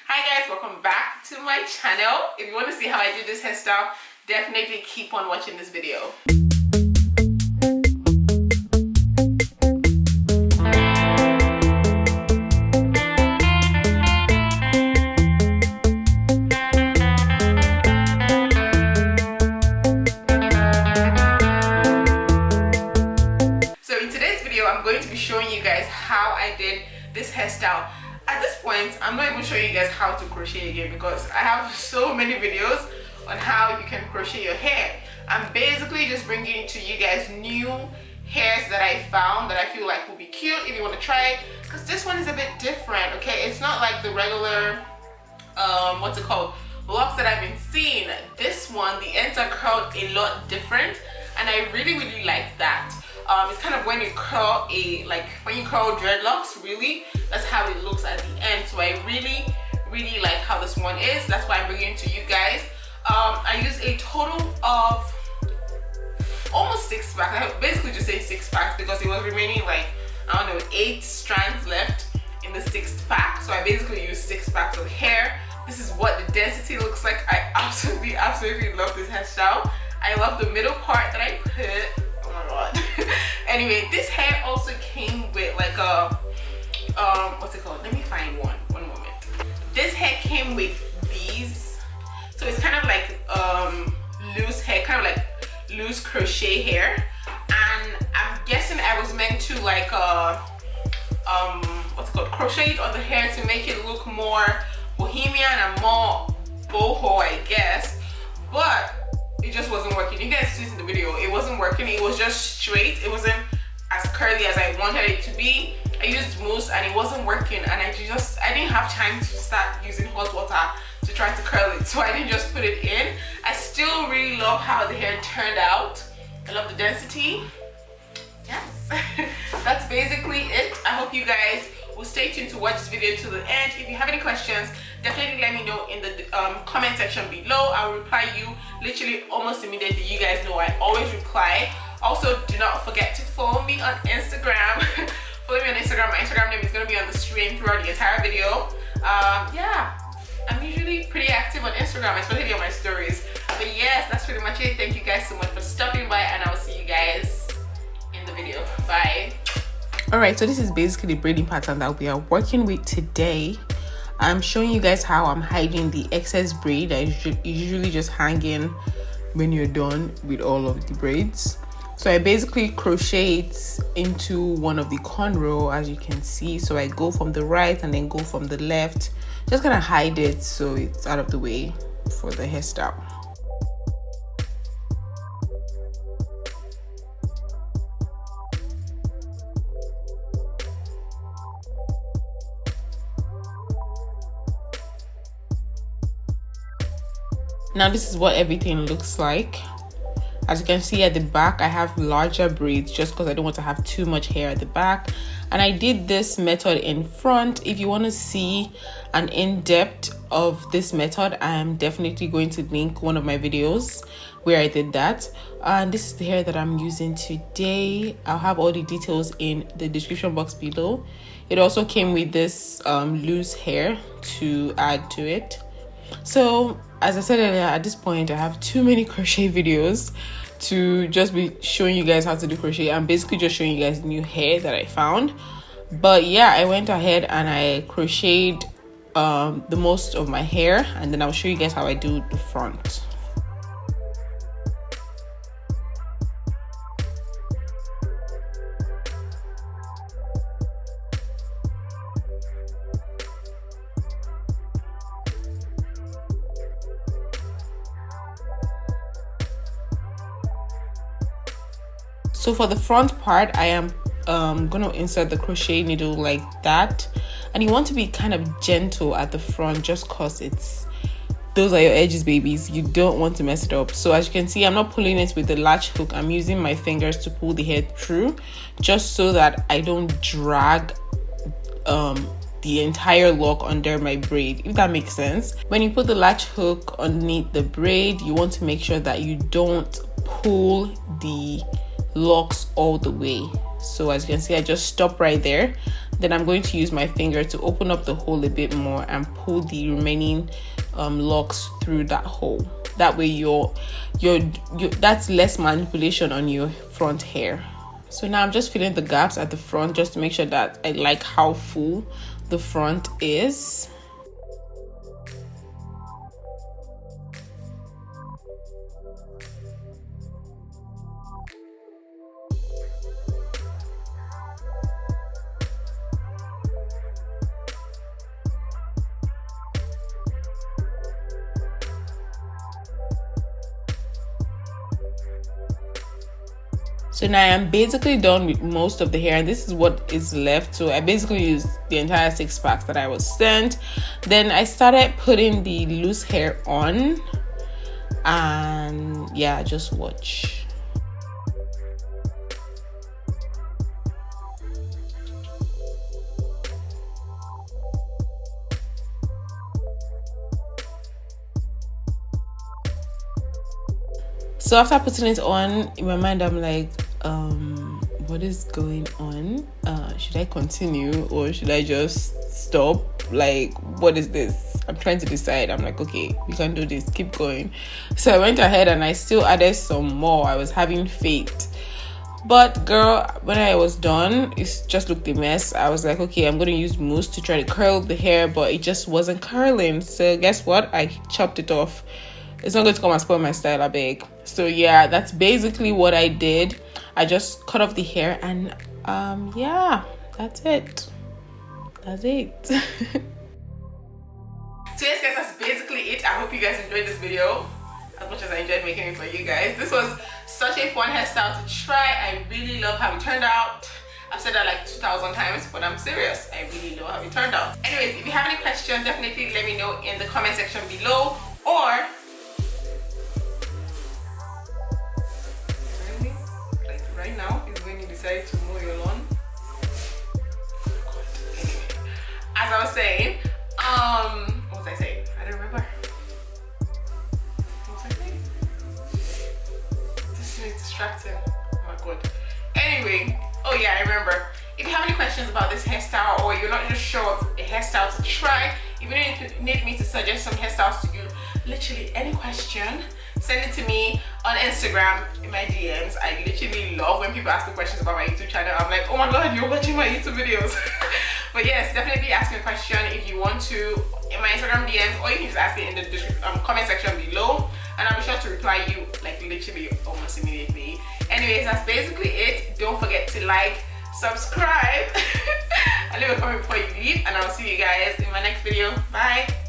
Hi guys, welcome back to my channel. If you want to see how I do this hairstyle, definitely keep on watching this video. So in today's video, I'm going to be showing you guys how I did this hairstyle. At this point, I'm not even showing you guys how to crochet again because I have so many videos on how you can crochet your hair. I'm basically just bringing to you guys new hairs that I found that I feel like will be cute if you want to try it, because this one is a bit different. Okay, it's not like the regular what's it called, locks that I've been seeing. This one, the ends are curled a lot different, and I really like that. It's kind of when you curl when you curl dreadlocks, really, that's how it looks at the end. So I really like how this one is. That's why I'm bringing it to you guys. I used a total of almost 6 packs. I basically just say 6 packs because it was remaining like, I don't know, 8 strands left in the 6th pack. So I basically used 6 packs of hair. This is what the density looks like. I absolutely love this hairstyle. I love the middle part that I put. Oh my god. Anyway, this hair also came with like a what's it called? Let me find one moment. This hair came with these, so it's kind of like loose hair, kind of like loose crochet hair, and I'm guessing I was meant to like what's it called, crochet it on the hair to make it look more bohemian and more boho, I guess, but it just wasn't working. You guys see this in the video, it wasn't working. It was just straight. It wasn't as curly as I wanted it to be. I used mousse and it wasn't working, and I didn't have time to start using hot water to try to curl it, so I didn't just put it in. I still really love how the hair turned out. I love the density. Yes. That's basically it. I hope you guys will stay tuned to watch this video to the end. If you have any questions, definitely let me know in the comment section below. I will reply you literally almost immediately. You guys know I always reply. Also, do not forget to follow me on Instagram. Follow me on Instagram. My Instagram name is going to be on the screen throughout the entire video. Yeah, I'm usually pretty active on Instagram, especially on my stories. But yes, that's pretty much it. Thank you guys so much for stopping by, and I will see you guys in the video. Bye. Alright, so this is basically the braiding pattern that we are working with today. I'm showing you guys how I'm hiding the excess braid that is usually just hanging when you're done with all of the braids. So I basically crochet it into one of the cornrow, as you can see. So I go from the right and then go from the left, just gonna hide it so it's out of the way for the hairstyle. Now this is what everything looks like. As you can see at the back, I have larger braids just because I don't want to have too much hair at the back. And I did this method in front. If you want to see an in-depth of this method, I am definitely going to link one of my videos where I did that. And this is the hair that I'm using today. I'll have all the details in the description box below. It also came with this loose hair to add to it. So as I said earlier, at this point I have too many crochet videos to just be showing you guys how to do crochet. I'm basically just showing you guys new hair that I found. But yeah, I went ahead and I crocheted the most of my hair, and then I'll show you guys how I do the front. So for the front part, I am gonna insert the crochet needle like that, and you want to be kind of gentle at the front just cause those are your edges, babies. You don't want to mess it up. So as you can see, I'm not pulling it with the latch hook. I'm using my fingers to pull the hair through, just so that I don't drag the entire lock under my braid, if that makes sense. When you put the latch hook underneath the braid, you want to make sure that you don't pull the locks all the way. So as you can see, I just stop right there Then I'm going to use my finger to open up the hole a bit more and pull the remaining locks through that hole. That way that's less manipulation on your front hair. So now I'm just filling the gaps at the front just to make sure that I like how full the front is. So now I'm basically done with most of the hair, and this is what is left. So I basically used the entire 6 packs that I was sent. Then I started putting the loose hair on, and yeah, just watch. So after putting it on, in my mind I'm like, what is going on? Should I continue or should I just stop? Like, what is this? I'm trying to decide. I'm like, okay, we can do this, keep going. So I went ahead and I still added some more. I was having faith, but girl, when I was done, it just looked a mess. I was like, okay, I'm gonna use mousse to try to curl the hair, but it just wasn't curling. So guess what? I chopped it off. It's not going to come and spoil my style, I beg. So yeah, that's basically what I did. I just cut off the hair, and yeah, that's it. So yes guys, that's basically it. I hope you guys enjoyed this video as much as I enjoyed making it for you guys. This was such a fun hairstyle to try. I really love how it turned out. I've said that like 2,000 times, but I'm serious. I really love how it turned out. Anyways, if you have any questions, definitely let me know in the comment section below, or right now is when you decide to mow your lawn. Anyway, as I was saying, what was I saying? I don't remember. What was I saying? This is distracting. Oh my god. Anyway, oh yeah, I remember. If you have any questions about this hairstyle, or you're not just sure of a hairstyle to try, if you need me to suggest some hairstyles to you, literally any question, send it to me on Instagram in my DMs. I literally love when people ask me questions about my YouTube channel. I'm like, oh my god, you're watching my YouTube videos. But yes, definitely ask me a question if you want to in my Instagram DMs, or you can just ask it in the comment section below, and I'll be sure to reply you like literally almost immediately. Anyways, that's basically it. Don't forget to like, subscribe, and leave a comment before you leave, and I'll see you guys in my next video. Bye.